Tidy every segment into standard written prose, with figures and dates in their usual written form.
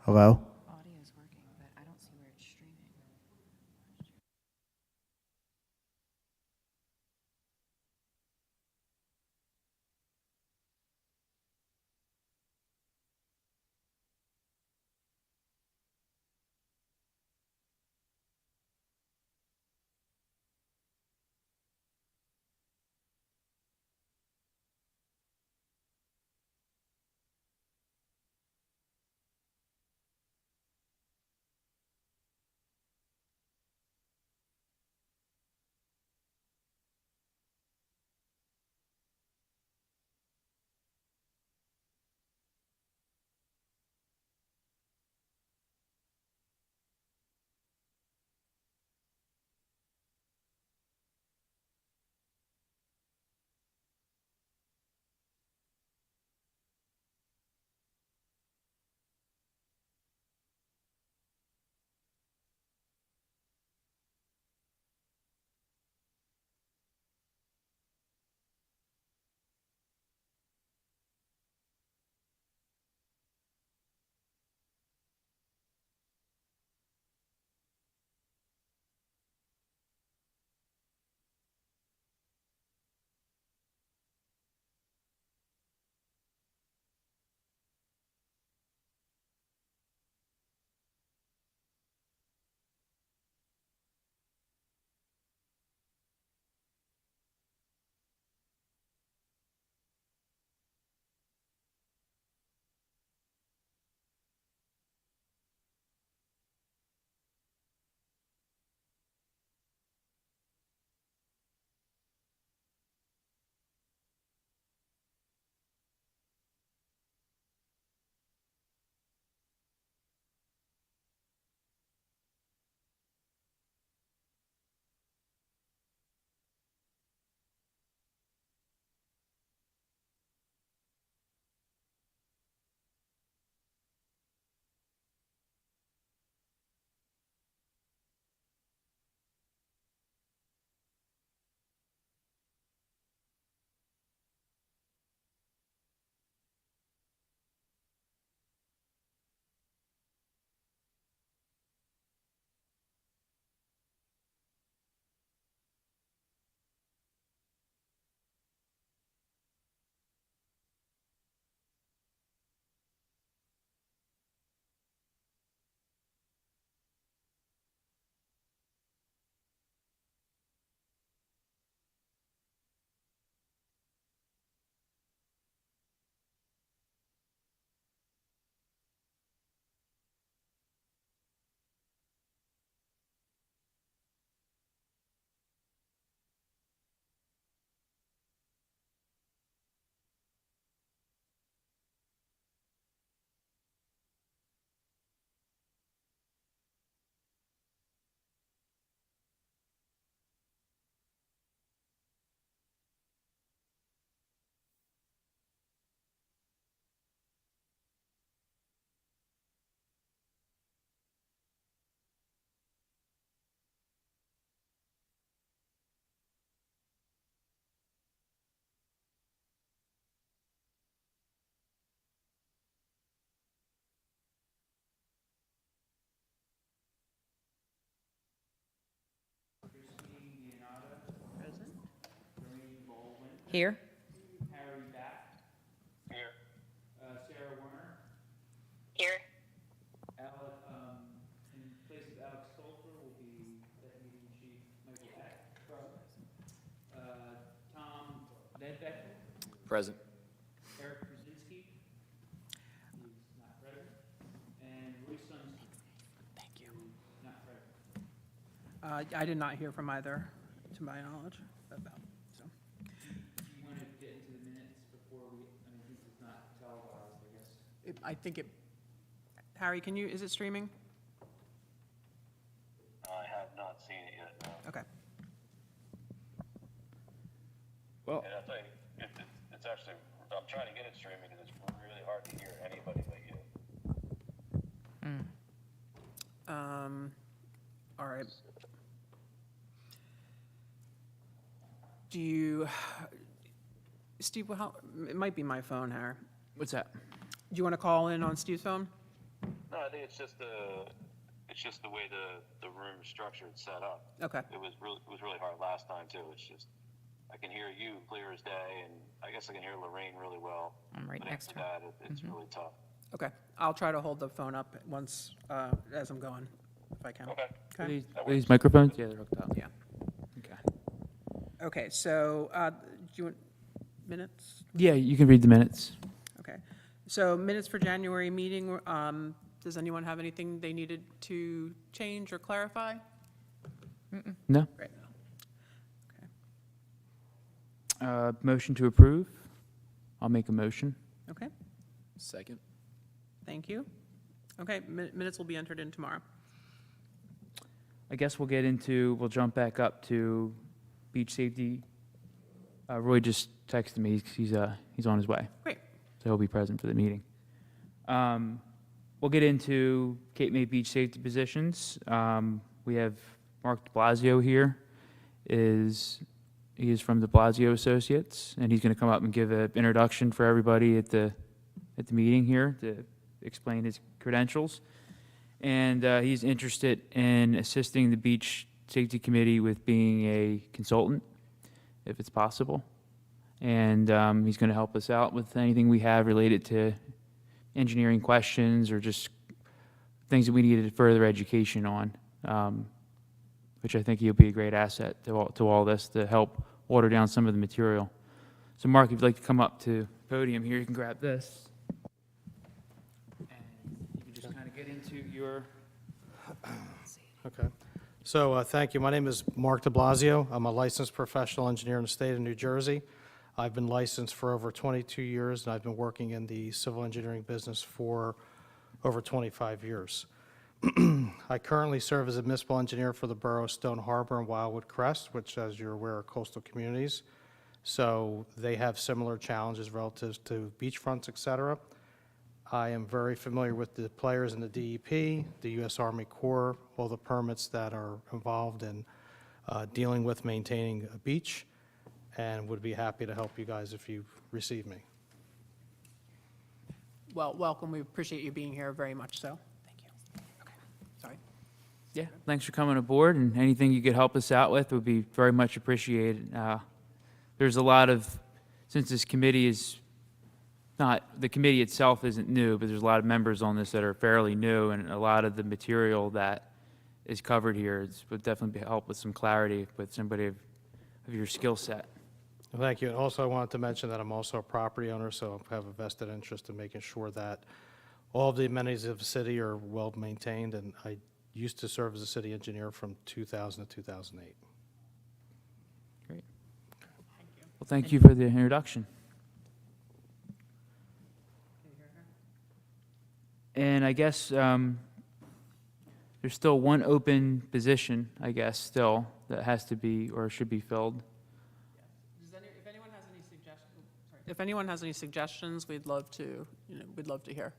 Hello? Audio is working, but I don't see where it's streaming. Here? Harry Back. Here. Sarah Werner. Here. In place of Alex Stolper will be Deputy Chief Michael Eck. Tom Ledbetter. Present. Eric Krasinski. He's not present. And Roy Sunstein. Thank you. Not present. I did not hear from either, to my knowledge, about, so. Do you want to get into the minutes before since it's not televised, I guess? I think it, Harry, is it streaming? I have not seen it yet, no. Okay. Well, And I'll tell you, it's actually, I'm trying to get it streaming because it's really hard to hear anybody but you. All right. Do you, Steve, it might be my phone, Harry. what's that? Do you want to call in on Steve's phone? No, No, I think it's just the way the room structured set up. Okay, It was really hard last time too. It's just, I can hear you clear as day, and I guess I can hear Lorraine really well. I'm right But next to after her. that, it's really tough. okay. I'll try to hold the phone up once, as I'm going, if I can. Okay. Okay, These microphones? Yeah, they're hooked up. yeah. Okay. Okay, so, do you want minutes? Yeah, you can read the minutes. Okay, so minutes for January meeting, does anyone have anything they needed to change or clarify? No? Great. Okay, Motion to approve? I'll make a motion. okay, Second. thank you. Okay, minutes will be entered in tomorrow. I guess we'll jump back up to beach safety. Roy just texted me, he's on his way, Great, so he'll be present for the meeting. We'll get into Cape May beach safety positions. We have Mark de Blasio here. He is from de Blasio Associates, and he's going to come up and give an introduction for everybody at the meeting here to explain his credentials. And he's interested in assisting the Beach Safety Committee with being a consultant, if it's possible. And he's going to help us out with anything we have related to engineering questions or just things that we needed further education on, which I think he'll be a great asset to all this to help water down some of the material. So Mark, if you'd like to come up to the podium here, you can grab this. And you can just kind of get into your... Okay. So, thank you. My name is Mark de Blasio. I'm a licensed professional engineer in the state of New Jersey. I've been licensed for over 22 years, and I've been working in the civil engineering business for over 25 years. I currently serve as a municipal engineer for the borough of Stone Harbor and Wildwood Crest, which, as you're aware, are coastal communities. So they have similar challenges relative to beachfronts, et cetera. I am very familiar with the players in the DEP, the U.S. Army Corps, all the permits that are involved in dealing with maintaining a beach, and would be happy to help you guys if you receive me. Well, welcome, we appreciate you being here very much so. Thank you. Okay, sorry. Yeah, thanks for coming aboard, and anything you could help us out with would be very much appreciated. There's a lot of, since this committee is not, the committee itself isn't new, but there's a lot of members on this that are fairly new, and a lot of the material that is covered here would definitely help with some clarity with somebody of your skill set. Thank you. And also, I wanted to mention that I'm also a property owner, so I have a vested interest in making sure that all of the amenities of the city are well maintained, and I used to serve as a city engineer from 2000 to 2008. Great. Well, thank you for the introduction. And I guess there's still one open position, I guess, still, that has to be or should be filled. If anyone has any suggestions, we'd love to, hear.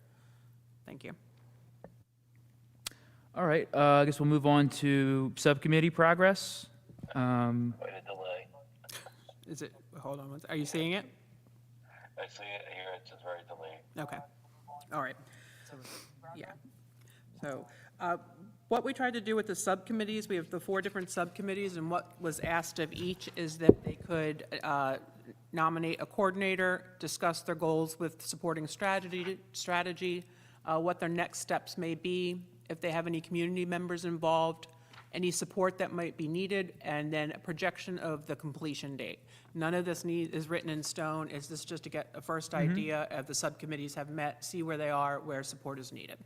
Thank you. All right, I guess we'll move on to subcommittee progress. Quite a delay. Is it, hold on, are you seeing it? I see it here, it's just very delayed. Okay, all right. Yeah. So what we tried to do with the subcommittees, we have the 4 different subcommittees, and what was asked of each is that they could nominate a coordinator, discuss their goals with supporting strategy, what their next steps may be, if they have any community members involved, any support that might be needed, and then a projection of the completion date. None of this is written in stone. Is this just to get a first idea of the subcommittees have met, see where they are, where support is needed?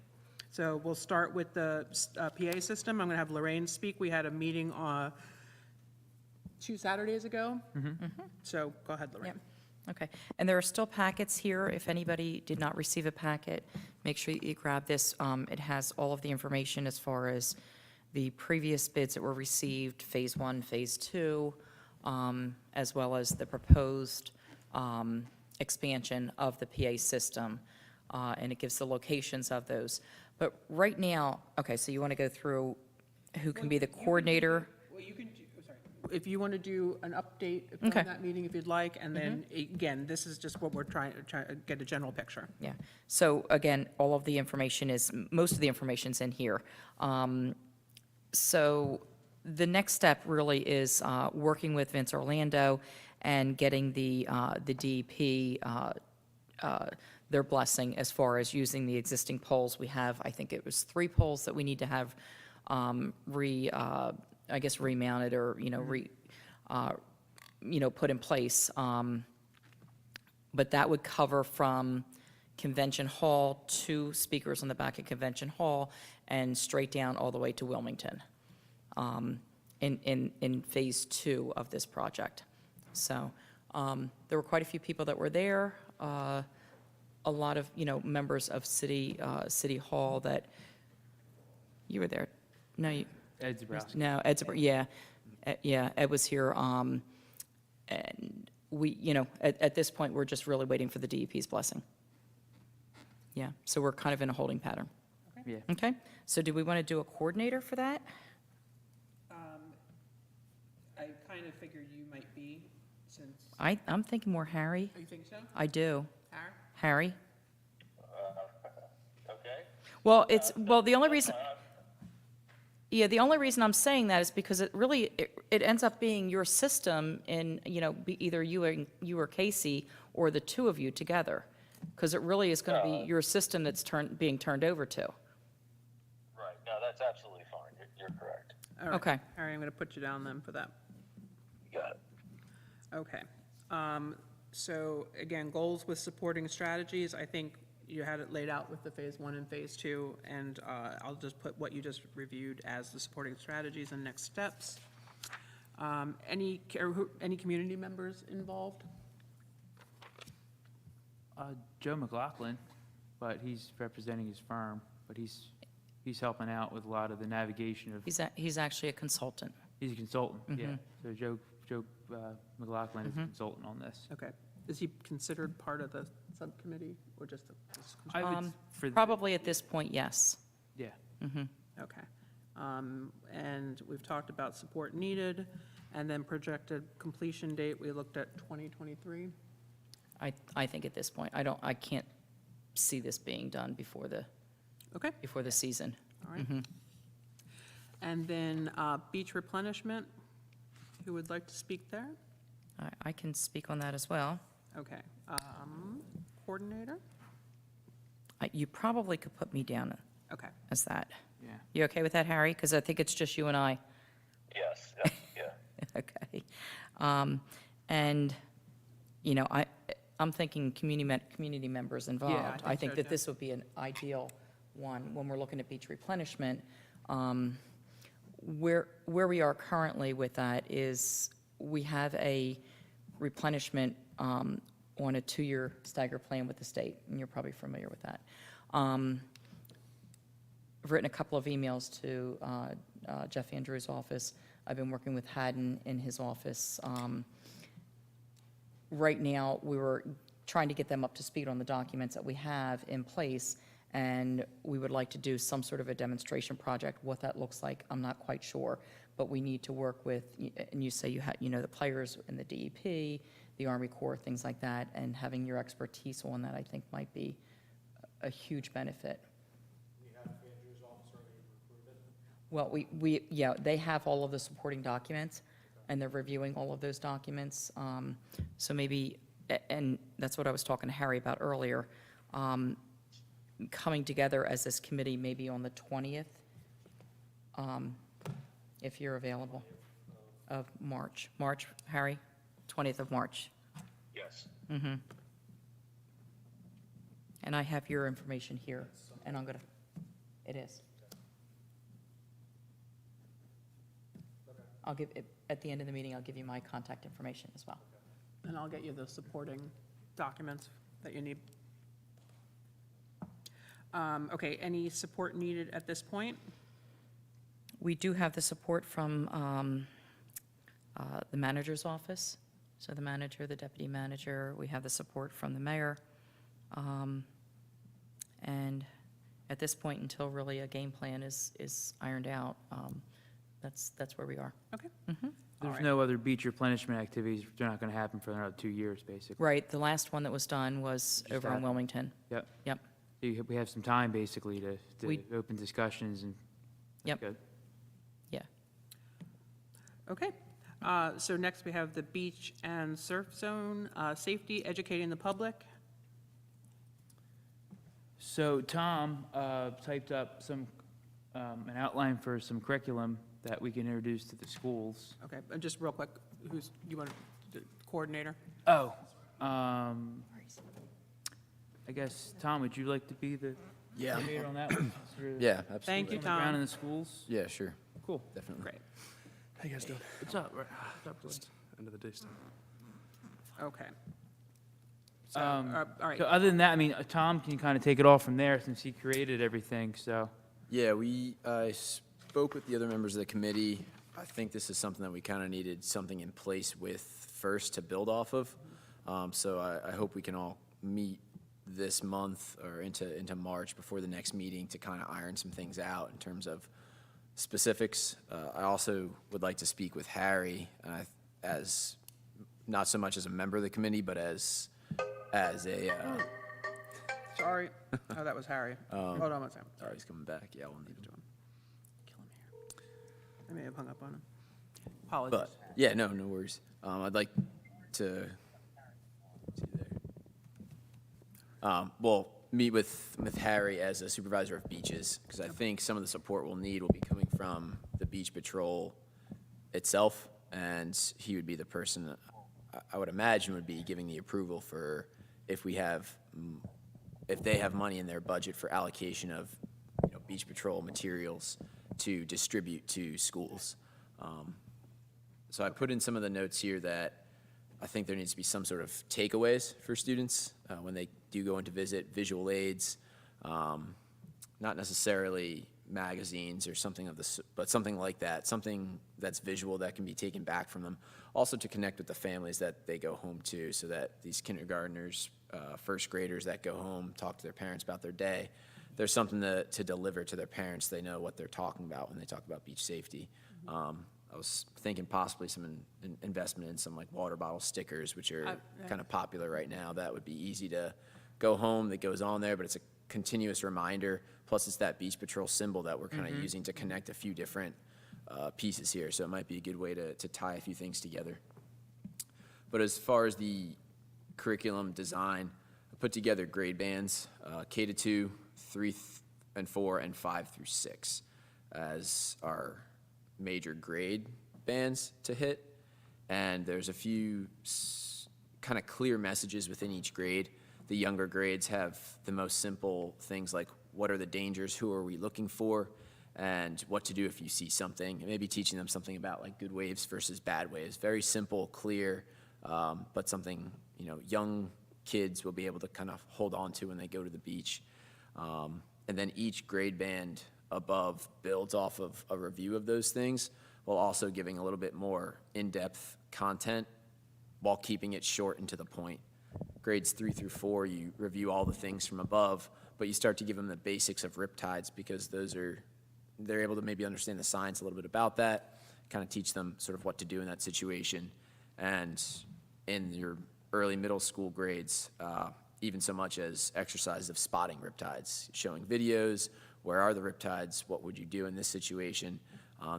So we'll start with the PA system. I'm going to have Lorraine speak. We had a meeting 2 Saturdays ago. So go ahead, Lorraine. Yep. Okay. And there are still packets here. If anybody did not receive a packet, make sure you grab this. It has all of the information as far as the previous bids that were received, Phase 1, Phase 2, as well as the proposed expansion of the PA system, and it gives the locations of those. But right now, okay, so you want to go through who can be the coordinator? Well, you can, if you want to do an update Okay. Mm-hmm. from that meeting, if you'd like, and then, again, this is just what we're trying to get a general picture. Yeah. So again, all of the information is, most of the information's in here. So the next step really is working with Vince Orlando and getting the DEP, their blessing as far as using the existing poles. We have, I think it was 3 poles that we need to have remounted or, put in place. But that would cover from Convention Hall, 2 speakers on the back of Convention Hall, and straight down all the way to Wilmington in Phase 2 of this project. So there were quite a few people that were there, a lot of, members of City Hall that, you were there. No, you, Ed Zabrowski. no, Ed Zabr, yeah. Yeah, Ed was here. And we, at this point, we're just really waiting for the DEP's blessing. Yeah, so we're kind of in a holding pattern. Yeah. Okay, so do we want to do a coordinator for that? I kind of figured you might be, since, I'm thinking more Harry. you think so? I do. Harry? Harry? Okay. Well, the only reason, yeah, the only reason I'm saying that is because it really, it ends up being your system in, be either you or Casey, or the 2 of you together. Because it really is going to be your system that's being turned over to. Right. No, that's absolutely fine. You're correct. All right. Okay. Harry, I'm going to put you down then for that. You got it. Okay. So again, goals with supporting strategies, I think you had it laid out with the Phase 1 and Phase 2, and I'll just put what you just reviewed as the supporting strategies and next steps. Any community members involved? Joe McLaughlin, but he's representing his firm, but he's helping out with a lot of the navigation of, He's actually a consultant. he's a consultant, yeah. So Joe McLaughlin is a consultant on this. Okay. Is he considered part of the subcommittee, or just the? I would, for, Probably at this point, yes. yeah, Okay. And we've talked about support needed, and then projected completion date, we looked at 2023. I think at this point, I can't see this being done before the Okay, season. all right. And then beach replenishment, who would like to speak there? I can speak on that as well. Okay. Coordinator? You probably could put me down Okay. as that. yeah. You okay with that, Harry? Because I think it's just you and I. Yes. Yeah. Okay. And, I'm thinking community members involved. I think so, that too. this would be an ideal one when we're looking at beach replenishment. Where we are currently with that is we have a replenishment on a 2-year stagger plan with the state, and you're probably familiar with that. I've written a couple of emails to Jeff Andrews' office. I've been working with Haddon in his office. Right now, we were trying to get them up to speed on the documents that we have in place, and we would like to do some sort of a demonstration project. What that looks like, I'm not quite sure, but we need to work with, and you say you had, the players in the DEP, the Army Corps, things like that, and having your expertise on that, I think, might be a huge benefit. Well, yeah, they have all of the supporting documents, and they're reviewing all of those documents. So maybe, and that's what I was talking to Harry about earlier, coming together as this committee maybe on the 20th, if you're available, of March. March, Harry? 20th of March. Yes. And I have your information here, and I'm going to, it is. I'll give, at the end of the meeting, I'll give you my contact information as well. And I'll get you the supporting documents that you need. Okay, any support needed at this point? We do have the support from the manager's office, so the manager, the deputy manager, we have the support from the mayor. And at this point, until really a game plan is ironed out, that's where we are. Okay. There's right. no other beach replenishment activities. They're not going to happen for another 2 years, basically. Right, the last one that was done was over in that. Wilmington. Yep. Yep, We have some time, basically, to We- open discussions and. Yep. Good. yeah. Okay. So next we have the beach and surf zone, safety, educating the public. So Tom typed up an outline for some curriculum that we can introduce to the schools. Okay, and just real quick, you want the coordinator? Oh. I guess, Tom, would you like to be the Yeah. coordinator on that one? Sort of Yeah, absolutely. Thank you, on the ground in Tom. the schools? Yeah, sure, Cool. definitely. Great, How you guys doing? What's up? What's up, Billy? End of the day stuff. okay. So, Um, all right, So other than that, I mean, Tom can kind of take it off from there since he created everything, so. Yeah, I spoke with the other members of the committee. I think this is something that we kind of needed something in place with first to build off of. So I hope we can all meet this month or into March before the next meeting to kind of iron some things out in terms of specifics. I also would like to speak with Harry as, not so much as a member of the committee, but as a, sorry. Oh, that was Harry. Hold on one second. sorry, he's coming back. Yeah, we'll need to. Kill him here. I may have hung up on him. Apologies. But, yeah, no worries. I'd like to, see there. Well, meet with Harry as a supervisor of beaches, because I think some of the support we'll need will be coming from the beach patrol itself, and he would be the person that I would imagine would be giving the approval for if we have, if they have money in their budget for allocation of, beach patrol materials to distribute to schools. So I put in some of the notes here that I think there needs to be some sort of takeaways for students when they do go in to visit, visual aids, not necessarily magazines or something but something like that, something that's visual that can be taken back from them. Also to connect with the families that they go home to, so that these kindergartners, first graders that go home, talk to their parents about their day, there's something to deliver to their parents. They know what they're talking about when they talk about beach safety. I was thinking possibly some investment in some like water bottle stickers, which are kind of popular right now. That would be easy to go home, that goes on there, but it's a continuous reminder. Plus it's that beach patrol symbol that we're kind of using to connect a few different pieces here. So it might be a good way to tie a few things together. But as far as the curriculum design, I put together grade bands, K to 2, 3 and 4, and 5 through 6 as our major grade bands to hit. And there's a few kind of clear messages within each grade. The younger grades have the most simple things like what are the dangers, who are we looking for, and what to do if you see something. And maybe teaching them something about like good waves versus bad waves. Very simple, clear, but something young kids will be able to kind of hold on to when they go to the beach. And then each grade band above builds off of a review of those things, while also giving a little bit more in-depth content while keeping it short and to the point. Grades 3 through 4, you review all the things from above, but you start to give them the basics of riptides, because they're able to maybe understand the science a little bit about that, kind of teach them sort of what to do in that situation. And in your early middle school grades, even so much as exercises of spotting riptides, showing videos, where are the riptides, what would you do in this situation?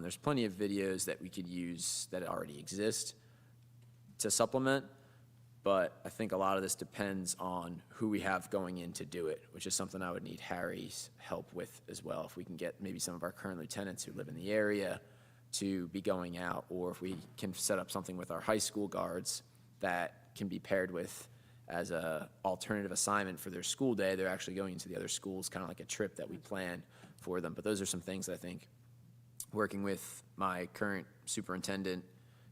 There's plenty of videos that we could use that already exist to supplement, but I think a lot of this depends on who we have going in to do it, which is something I would need Harry's help with as well. If we can get maybe some of our current lieutenants who live in the area to be going out, or if we can set up something with our high school guards that can be paired with as a alternative assignment for their school day. They're actually going into the other schools, kind of like a trip that we plan for them. But those are some things that I think, working with my current superintendent,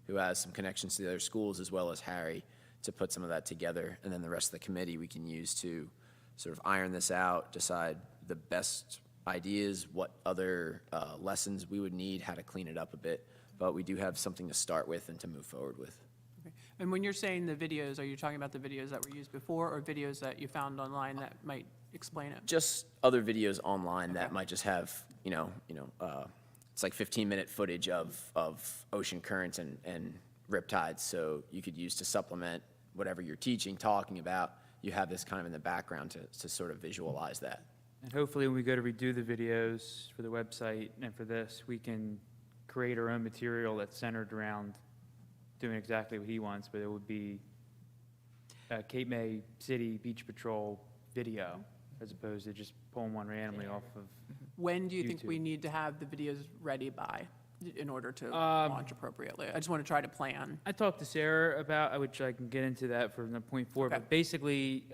who has some connections to the other schools, as well as Harry, to put some of that together. And then the rest of the committee we can use to sort of iron this out, decide the best ideas, what other lessons we would need, how to clean it up a bit. But we do have something to start with and to move forward with. Okay. And when you're saying the videos, are you talking about the videos that were used before, or videos that you found online that might explain it? Just other videos online that might just have, it's like 15-minute footage of ocean currents and riptides, so you could use to supplement whatever you're teaching, talking about. You have this kind of in the background to sort of visualize that. And hopefully, when we go to redo the videos for the website and for this, we can create our own material that's centered around doing exactly what he wants, but it would be a Cape May City Beach Patrol video, as opposed to just pulling one randomly off of. When do you think we YouTube. need to have the videos ready by, in order to launch appropriately? I just want to try to plan. I talked to Sarah about, which I can get into that for the point four, Okay. but basically,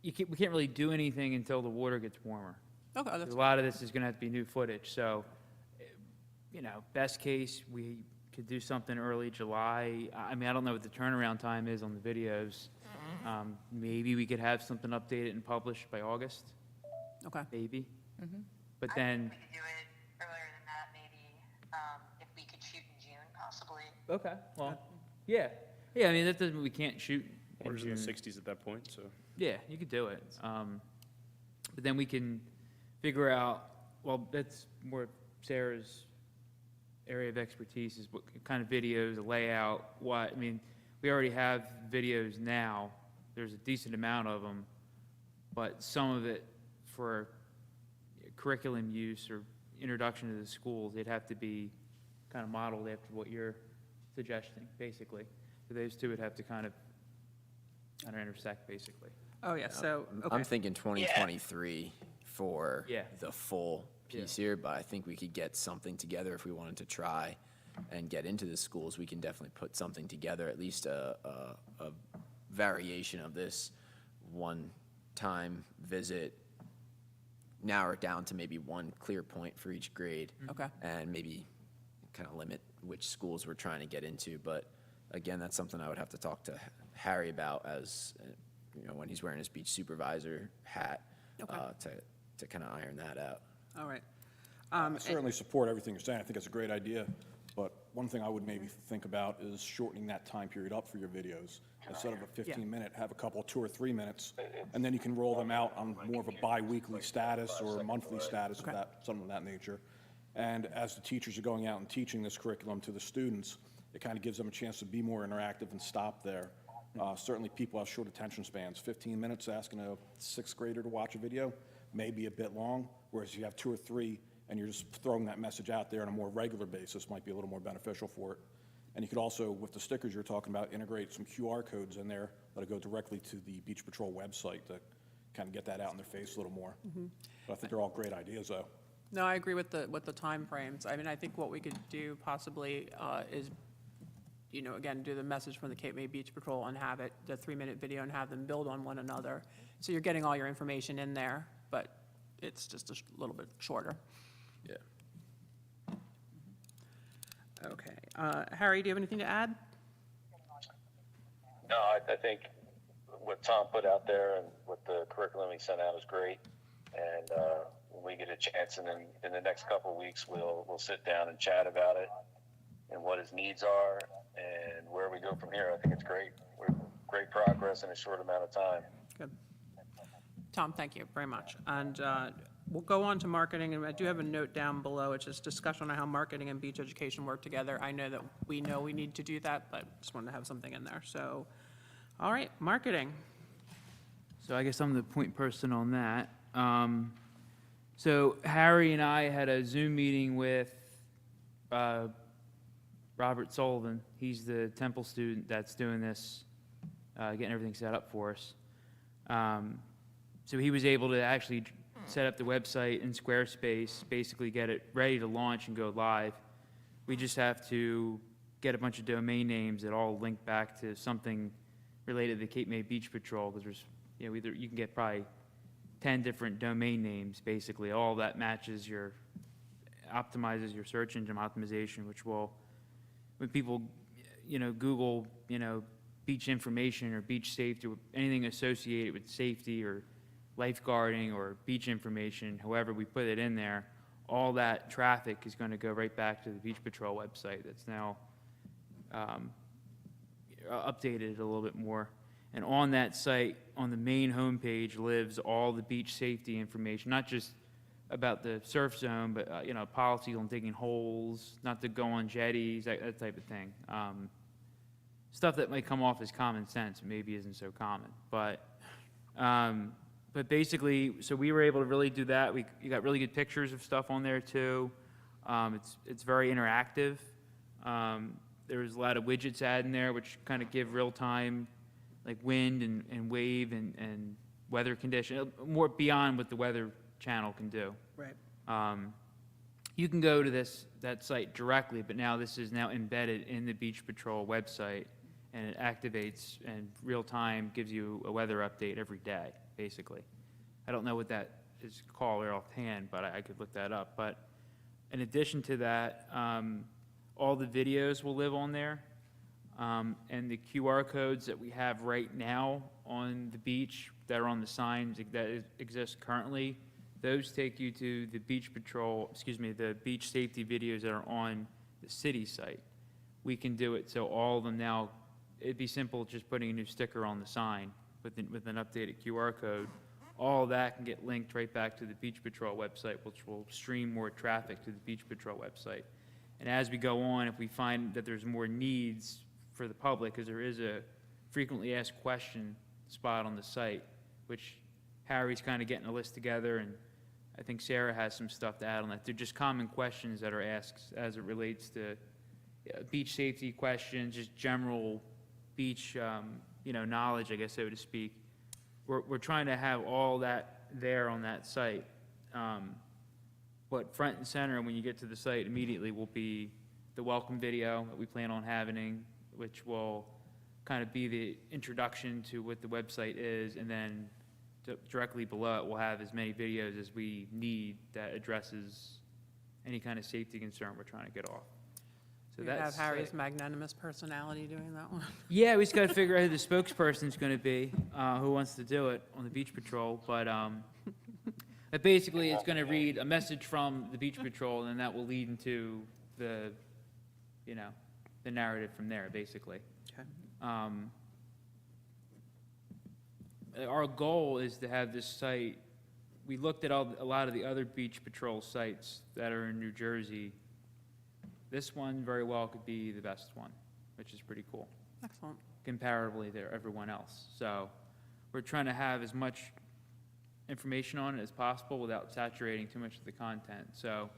we can't really do anything until the water gets warmer. Okay, that's, A lot of this is gonna have to be new footage, so, best case, we could do something early July. I mean, I don't know what the turnaround time is on the videos. Maybe we could have something updated and published by August, okay. maybe. But I then, think we could do it earlier than that, maybe, if we could shoot in June, possibly. okay, well, yeah, I mean, that doesn't, we can't shoot. in Water's in the June. 60s at that point, so. Yeah, you could do it. But then we can figure out, well, that's more Sarah's area of expertise, is what kind of videos, the layout, I mean, we already have videos now. There's a decent amount of them, but some of it for curriculum use or introduction to the schools, they'd have to be kind of modeled after what you're suggesting, basically. So those two would have to kind of intersect, basically. Oh, yeah, so, I'm okay. thinking 2023 for Yeah. the full piece here, but I think we could get something together if we wanted to try and get into the schools. We can definitely put something together, at least a variation of this one-time visit, narrow it down to maybe one clear point for each grade. Okay. And maybe kind of limit which schools we're trying to get into. But again, that's something I would have to talk to Harry about as, when he's wearing his beach supervisor hat, Okay. to kind of iron that out. All right. I certainly support everything you're saying. I think it's a great idea. But one thing I would maybe think about is shortening that time period up for your videos. Instead of a 15-minute, have a couple, 2 or 3 minutes, and then you can roll them out on more of a bi-weekly status or monthly status of that, something of that nature. And as the teachers are going out and teaching this curriculum to the students, it kind of gives them a chance to be more interactive and stop there. Certainly, people have short attention spans. 15 minutes asking a 6th grader to watch a video may be a bit long, whereas you have 2 or 3, and you're just throwing that message out there on a more regular basis might be a little more beneficial for it. And you could also, with the stickers you're talking about, integrate some QR codes in there that'll go directly to the Beach Patrol website to kind of get that out in their face a little more. But I think they're all great ideas, though. No, I agree with the timeframes. I mean, I think what we could do possibly is, again, do the message from the Cape May Beach Patrol and have it, the 3-minute video, and have them build on one another. So you're getting all your information in there, but it's just a little bit shorter. Yeah. Okay. Harry, do you have anything to add? No, I think what Tom put out there and what the curriculum he sent out is great. And when we get a chance in the next couple of weeks, we'll sit down and chat about it and what his needs are and where we go from here. I think it's great. We're great progress in a short amount of time. Good. Tom, thank you very much. And we'll go on to marketing, and I do have a note down below. It's just discussion on how marketing and beach education work together. I know that we need to do that, but just wanted to have something in there. So, all right, marketing. So I guess I'm the point person on that. So Harry and I had a Zoom meeting with Robert Sullivan. He's the Temple student that's doing this, getting everything set up for us. So he was able to actually set up the website in Squarespace, basically get it ready to launch and go live. We just have to get a bunch of domain names that all link back to something related to the Cape May Beach Patrol, because there's, either you can get probably 10 different domain names, basically. All that matches optimizes your search engine optimization, which will, when people, Google, beach information or beach safety, or anything associated with safety or lifeguarding or beach information, however we put it in there, all that traffic is going to go right back to the Beach Patrol website that's now updated a little bit more. And on that site, on the main homepage, lives all the beach safety information, not just about the surf zone, but, you know, policies on digging holes, not to go on jetties, that type of thing. Stuff that might come off as common sense, maybe isn't so common, but basically, so we were able to really do that. You got really good pictures of stuff on there too. It's very interactive. There's a lot of widgets added in there, which kind of give real-time, like wind and wave and weather condition, more beyond what the Weather Channel can do. Right. You can go to that site directly, but now this is now embedded in the Beach Patrol website, and it activates and real-time gives you a weather update every day, basically. I don't know what that is called offhand, but I could look that up. But in addition to that, all the videos will live on there, and the QR codes that we have right now on the beach that are on the signs that exist currently, those take you to the Beach Patrol, the beach safety videos that are on the city site. We can do it so all of them now, it'd be simple just putting a new sticker on the sign with an updated QR code. All of that can get linked right back to the Beach Patrol website, which will stream more traffic to the Beach Patrol website. And as we go on, if we find that there's more needs for the public, because there is a frequently asked question spot on the site, which Harry's kind of getting a list together, and I think Sarah has some stuff to add on that. They're just common questions that are asked as it relates to beach safety questions, just general beach, knowledge, I guess, so to speak. We're trying to have all that there on that site. But front and center, when you get to the site, immediately will be the welcome video that we plan on having, which will kind of be the introduction to what the website is, and then directly below it, we'll have as many videos as we need that addresses any kind of safety concern we're trying to get off. So You have that's Harry's magnanimous personality doing that one? yeah, we just got to figure out who the spokesperson's going to be, who wants to do it on the Beach Patrol. But basically, it's going to read a message from the Beach Patrol, and then that will lead into the narrative from there, basically. Okay. Our goal is to have this site, we looked at a lot of the other Beach Patrol sites that are in New Jersey. This one very well could be the best one, which is pretty cool, Excellent. comparatively to everyone else. So we're trying to have as much information on it as possible without saturating too much of the content. So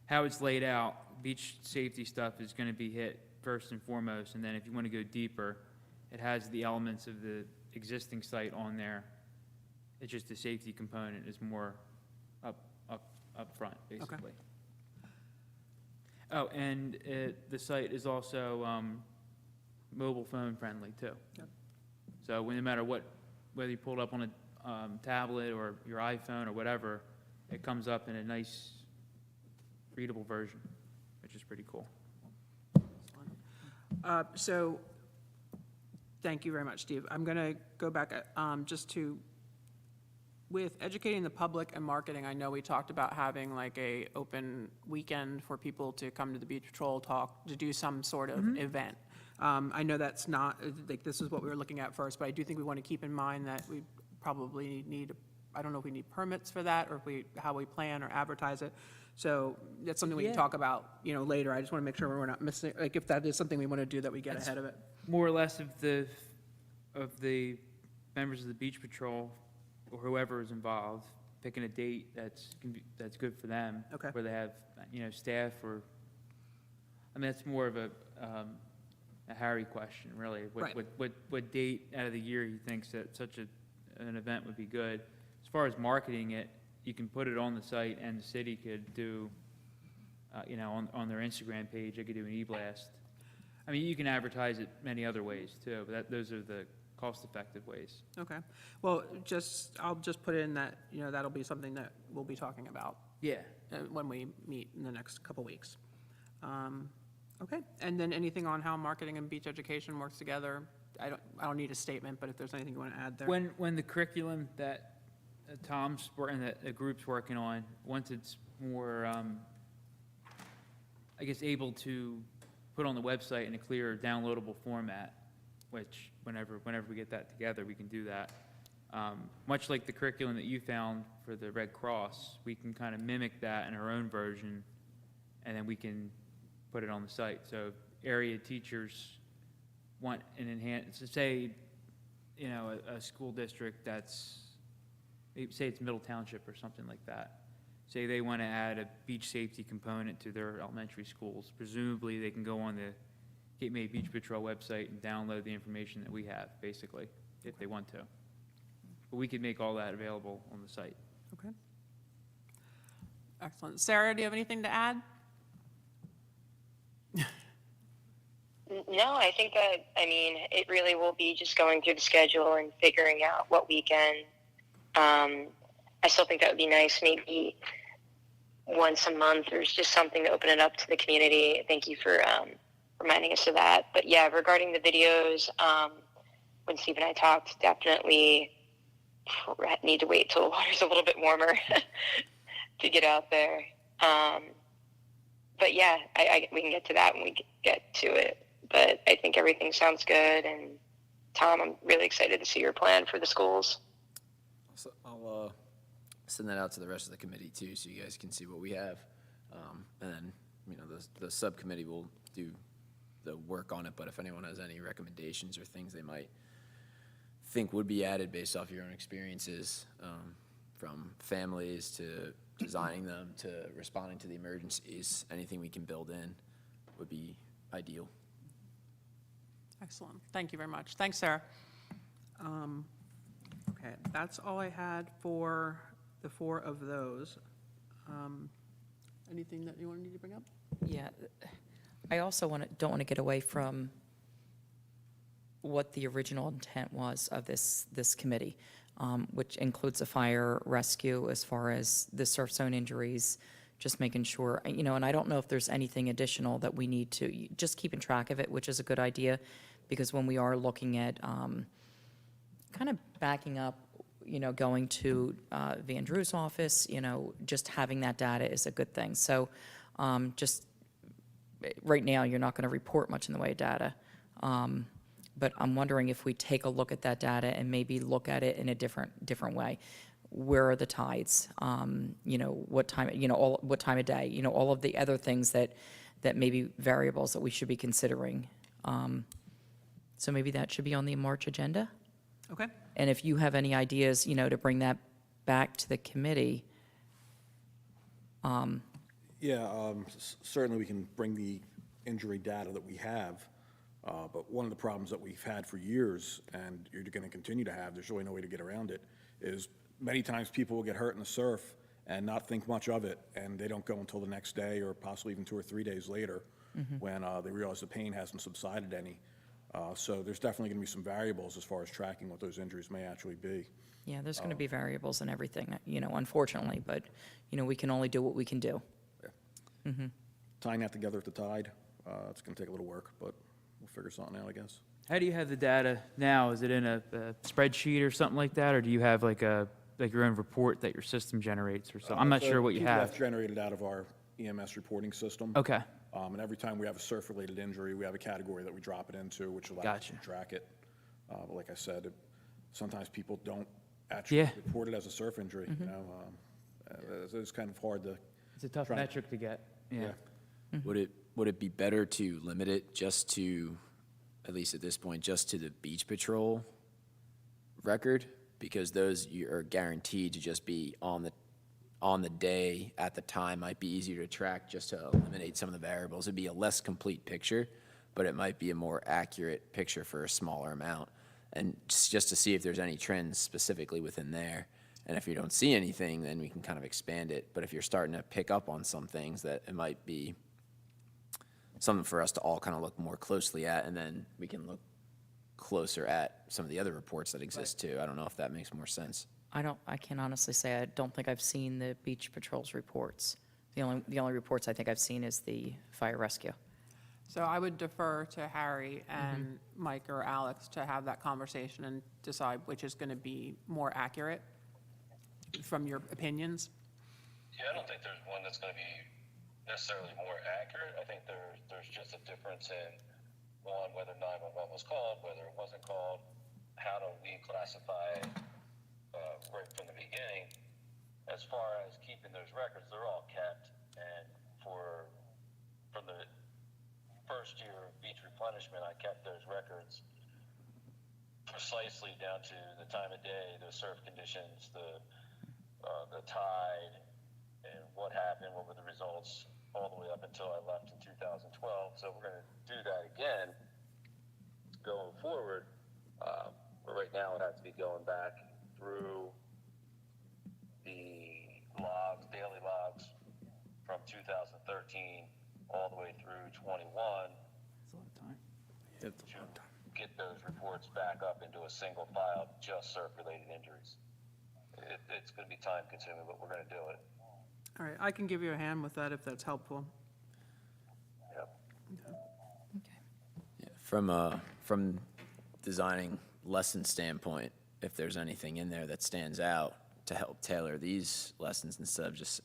how it's laid out, beach safety stuff is going to be hit first and foremost, and then if you want to go deeper, it has the elements of the existing site on there. It's just the safety component is more up front, basically. Oh, and the site is also mobile phone friendly too. Yep. So no matter whether you pull it up on a tablet or your iPhone or whatever, it comes up in a nice readable version, which is pretty cool. So, thank you very much, Steve. I'm going to go back just to, with educating the public and marketing, I know we talked about having like a open weekend for people to come to the Beach Patrol talk, to do some sort of event. I know that's not, like, this is what we were looking at first, but I do think we want to keep in mind that we probably need, I don't know if we need permits for that, or if how we plan or advertise it. So that's something we can Yeah. talk about, later. I just want to make sure we're not missing, like, if that is something we want to do, that we get ahead of it. More or less of the members of the Beach Patrol or whoever is involved picking a date that's good for them. Okay. Where they have staff or, I mean, that's more of a Harry question, really. Right. What date out of the year he thinks that such an event would be good. As far as marketing it, you can put it on the site, and the city could do, on their Instagram page, they could do an e-blast. I mean, you can advertise it many other ways too, but those are the cost-effective ways. Okay. Well, I'll just put in that, that'll be something that we'll be talking about Yeah. when we meet in the next couple weeks. Okay. And then anything on how marketing and beach education works together? I don't need a statement, but if there's anything you want to add there. When the curriculum that Tom's and the group's working on, once it's more, I guess, able to put on the website in a clear downloadable format, which whenever we get that together, we can do that. Much like the curriculum that you found for the Red Cross, we can kind of mimic that in our own version, and then we can put it on the site. So area teachers want an enhanced, say, you know, a school district that's, say it's Middle Township or something like that. Say they want to add a beach safety component to their elementary schools. Presumably, they can go on the Cape May Beach Patrol website and download the information that we have, basically, if they want to. But we could make all that available on the site. Okay. Excellent. Sarah, do you have anything to add? No, I think that, I mean, it really will be just going through the schedule and figuring out what weekend. I still think that would be nice, maybe once a month or just something to open it up to the community. Thank you for reminding us of that. But yeah, regarding the videos, when Steve and I talked, definitely need to wait till the water's a little bit warmer to get out there. But yeah, we can get to that when we get to it. But I think everything sounds good. And Tom, I'm really excited to see your plan for the schools. So I'll send that out to the rest of the committee too, so you guys can see what we have. And then, you know, the subcommittee will do the work on it, but if anyone has any recommendations or things they might think would be added based off your own experiences, from families to designing them to responding to the emergencies, anything we can build in would be ideal. Excellent. Thank you very much. Thanks, Sarah. Okay, that's all I had for the 4 of those. Anything that you want to bring up? Yeah, I also don't want to get away from what the original intent was of this committee, which includes a fire rescue as far as the surf zone injuries, just making sure, you know, and I don't know if there's anything additional that we need to, just keeping track of it, which is a good idea, because when we are looking at kind of backing up, you know, going to Van Drew's office, you know, just having that data is a good thing. So just right now, you're not going to report much in the way of data. But I'm wondering if we take a look at that data and maybe look at it in a different way. Where are the tides? You know, what time? You know, what time of day? You know, all of the other things that may be variables that we should be considering. So maybe that should be on the March agenda. Okay. And if you have any ideas, you know, to bring that back to the committee. Certainly we can bring the injury data that we have, but one of the problems that we've had for years, and you're going to continue to have, there's really no way to get around it, is many times people will get hurt in the surf and not think much of it, and they don't go until the next day or possibly even 2 or 3 days later when they realize the pain hasn't subsided any. So there's definitely going to be some variables as far as tracking what those injuries may actually be. Yeah, there's going to be variables in everything, you know, unfortunately, but, you know, we can only do what we can do. Tying that together at the tide, it's going to take a little work, but we'll figure something out, I guess. How do you have the data now? Is it in a spreadsheet or something like that, or do you have like your own report that your system generates or something? I'm not sure what you have. PDF generated out of our EMS reporting system. Okay. And every time we have a surf-related injury, we have a category that we drop it into, which allows us to track it. But like I said, sometimes people don't actually report it as a surf injury, you know? It's kind of hard to. It's a tough metric to get. Yeah. Would it be better to limit it just to, at least at this point, just to the beach patrol record? Because those are guaranteed to just be on the day at the time, might be easier to track just to eliminate some of the variables. It'd be a less complete picture, but it might be a more accurate picture for a smaller amount. And just to see if there's any trends specifically within there. And if you don't see anything, then we can kind of expand it. But if you're starting to pick up on some things, that it might be something for us to all kind of look more closely at, and then we can look closer at some of the other reports that exist too. I don't know if that makes more sense. I can honestly say I don't think I've seen the beach patrol's reports. The only reports I think I've seen is the fire rescue. So I would defer to Harry and Mike or Alex to have that conversation and decide which is going to be more accurate from your opinions. Yeah, I don't think there's one that's going to be necessarily more accurate. I think there's just a difference in, one, whether 911 was called, whether it wasn't called, how do we classify right from the beginning. As far as keeping those records, they're all kept, and from the first year of beach replenishment, I kept those records precisely down to the time of day, the surf conditions, the tide, and what happened, what were the results, all the way up until I left in 2012. So we're going to do that again going forward. But right now it has to be going back through the logs, daily logs from 2013 all the way through 21 to get those reports back up into a single file, just surf-related injuries. It's going to be time consuming, but we're going to do it. All right, I can give you a hand with that if that's helpful. Yep. Yeah, from designing lesson standpoint, if there's anything in there that stands out to help tailor these lessons instead of just,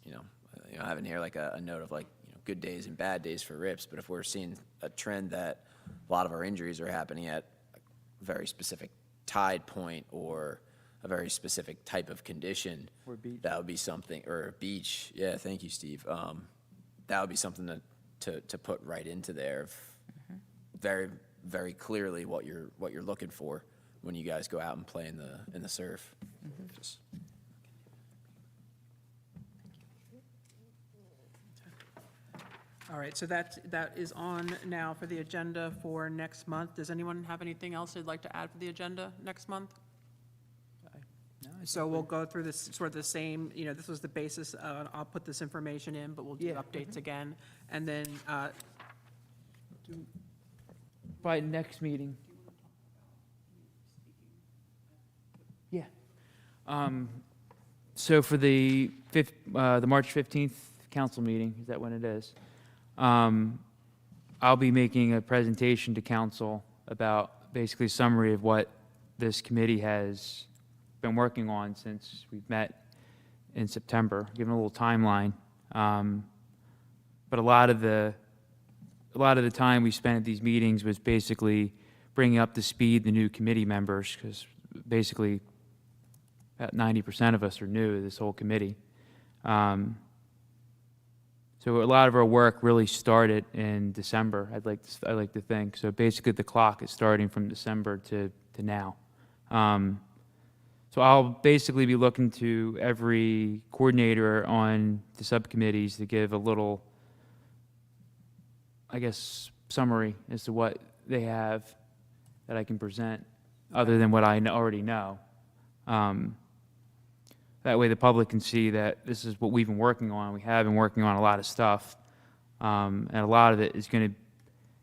having here like a note of like, good days and bad days for rips, but if we're seeing a trend that a lot of our injuries are happening at a very specific tide point or a very specific type of condition, Or beach. that would be something, or a beach. Yeah, thank you, Steve. That would be something to put right into there, very, very clearly what you're looking for when you guys go out and play in the surf. Just- All right, so that is on now for the agenda for next month. Does anyone have anything else they'd like to add for the agenda next month? So we'll go through this, sort of the same, this was the basis, I'll put this information in, but we'll do Yeah. updates again. And then, By next meeting. Yeah. So for the March 15th council meeting, is that when it is? I'll be making a presentation to council about basically a summary of what this committee has been working on since we've met in September, giving a little timeline. But a lot of the time we spent at these meetings was basically bringing up to speed the new committee members, because basically about 90% of us are new to this whole committee. So a lot of our work really started in December, I like to think. So basically the clock is starting from December to now. So I'll basically be looking to every coordinator on the subcommittees to give a little, I guess, summary as to what they have that I can present, other than what I already know. That way the public can see that this is what we've been working on. We have been working on a lot of stuff. And a lot of it is going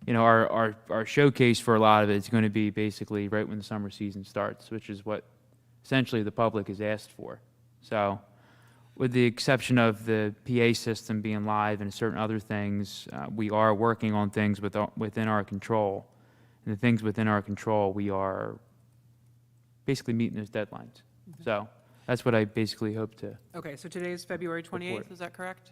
to, our showcase for a lot of it is going to be basically right when the summer season starts, which is what essentially the public has asked for. So with the exception of the PA system being live and certain other things, we are working on things within our control. And the things within our control, we are basically meeting those deadlines. So that's what I basically hope to. okay, so today is February 28th, is that correct?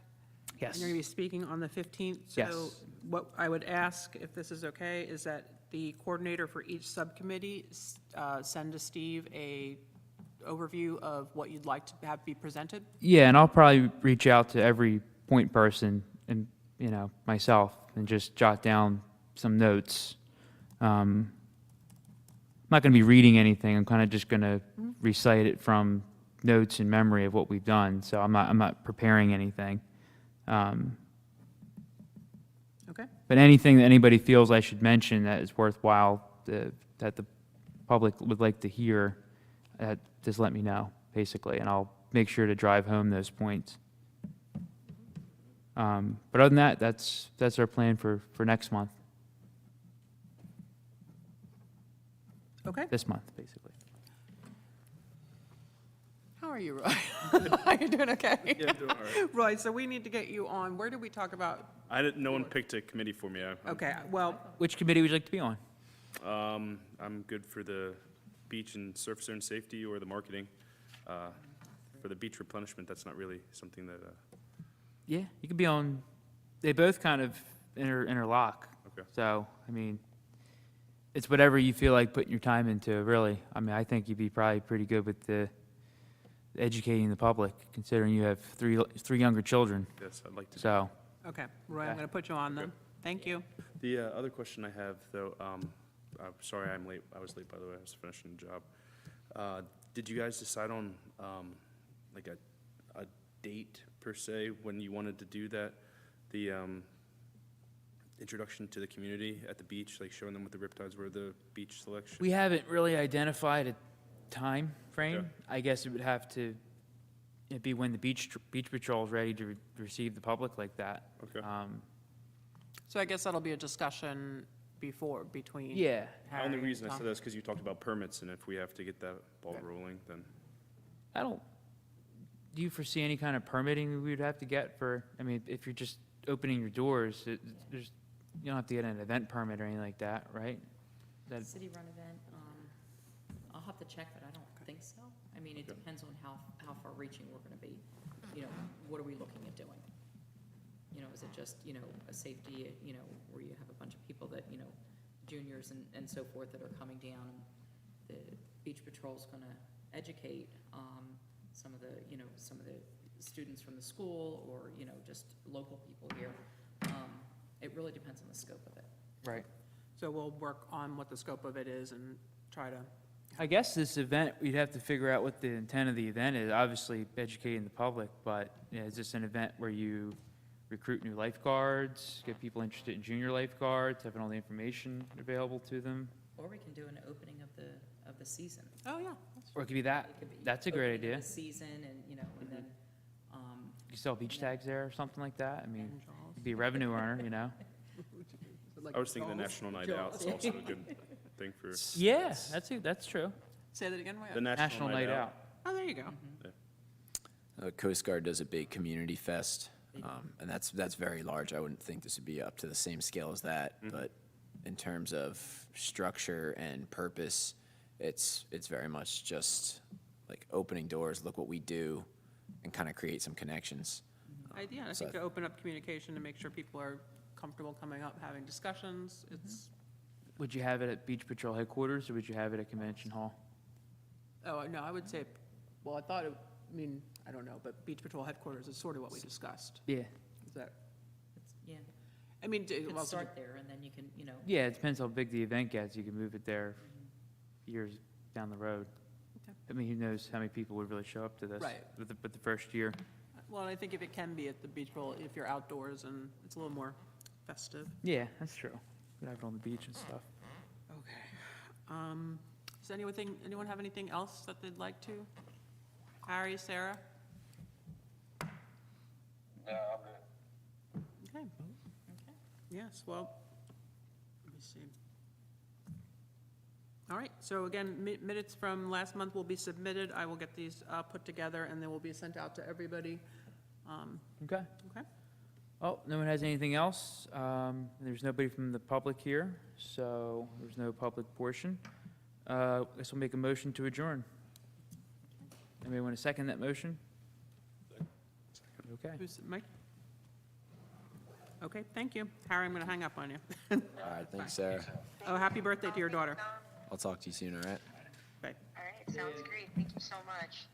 Yes. And you're going to be speaking on the 15th? Yes. So what I would ask, if this is okay, is that the coordinator for each subcommittee send to Steve a overview of what you'd like to have be presented? Yeah, and I'll probably reach out to every point person and, myself and just jot down some notes. I'm not going to be reading anything. I'm kind of just going to recite it from notes and memory of what we've done. So I'm not preparing anything. Okay, But anything that anybody feels I should mention that is worthwhile, that the public would like to hear, just let me know, basically, and I'll make sure to drive home those points. But other than that, that's our plan for next month, okay. this month, basically. How are you, Roy? Are you doing okay? Yeah, doing all right. Roy, so we need to get you on, where did we talk about, No one picked a committee for me. okay, well, Which committee would you like to be on? I'm good for the beach and surf zone safety or the marketing. For the beach replenishment, that's not really something that, Yeah, you could be on, they both kind of interlock. Okay. So, it's whatever you feel like putting your time into, really. I think you'd be probably pretty good with the educating the public, considering you have three younger children. Yes, I'd like to. So, Okay, Roy, I'm Okay. going to put you on then. Thank you. The other question I have, though, I'm sorry I'm late. I was late, by the way. I was finishing the job. Did you guys decide on like a date per se when you wanted to do that? The introduction to the community at the beach, like showing them what the riptides were, the beach selection. we haven't really identified a time frame. Okay. I guess it would have to it'd be when the beach patrol is ready to receive the public like that. Okay. So I guess that'll be a discussion between. Yeah. The only Harry reason I and said that is because you talked about permits, and if we have to get that ball rolling, then. I don't, do you foresee any kind of permitting we would have to get for, I mean, if you're just opening your doors, there's, you don't have to get an event permit or anything like that, right? That, City-run event, I'll have to check, but I don't think so. I mean, it depends on how far-reaching we're gonna be. You know, what are we looking at doing? You know, is it just, you know, a safety, you know, where you have a bunch of people that, you know, juniors and so forth that are coming down, and the beach patrol's gonna educate, some of the, you know, some of the students from the school, or, you know, just local people here. It really depends on the scope of it. right. So we'll work on what the scope of it is and try to, I guess this event, we'd have to figure out what the intent of the event is, obviously educating the public, but you know, is this an event where you recruit new lifeguards, get people interested in junior lifeguards, having all the information available to them? Or we can do an opening of the season. oh, yeah. Or it could be that, It could be that's a great opening of idea. the season, and, you know, and then, You sell beach tags there or something like that, I mean, And Jaws. it'd be a revenue earner, you know? Like I was thinking the Jaws? National Night Jaws. Out is also a good thing for, Yeah, that's true. Say that again, Roy? the National Night Out. Oh, there you go. Coast Guard does a big community fest, and that's very large. I wouldn't think this would be up to the same scale as that, but in terms of structure and purpose, it's very much just like opening doors, look what we do, and kind of create some connections. Yeah, I So- think to open up communication to make sure people are comfortable coming up, having discussions, it's, Would you have it at Beach Patrol headquarters, or would you have it at Convention Hall? oh, no, I would say, well, I thought, I mean, I don't know, but Beach Patrol headquarters is sort of what we discussed. Yeah. Is that, yeah, I mean, you well, can start there, and then you can, you know. Yeah, it depends how big the event gets, you can move it there years down the road. Okay. I mean, who knows how many people would really show up to this? Right. With the first year. well, I think if it can be at the Beach Patrol, if you're outdoors and it's a little more festive. Yeah, that's true. We'd have it on the beach and stuff. Okay. Does anyone have anything else that they'd like to? Harry, Sarah? No, I'm good. Okay. Yes, well, let me see. All right, so again, minutes from last month will be submitted. I will get these put together, and they will be sent out to everybody. Okay. Okay? Oh, no one has anything else? There's nobody from the public here, so there's no public portion. I guess we'll make a motion to adjourn. Anybody want to second that motion? Okay. Who's, Mike? Okay, thank you. Harry, I'm going to hang up on you. All right, thanks, Sarah. Oh, happy birthday to your daughter. I'll talk to you soon, all right? Bye. All right, sounds great. Thank you so much.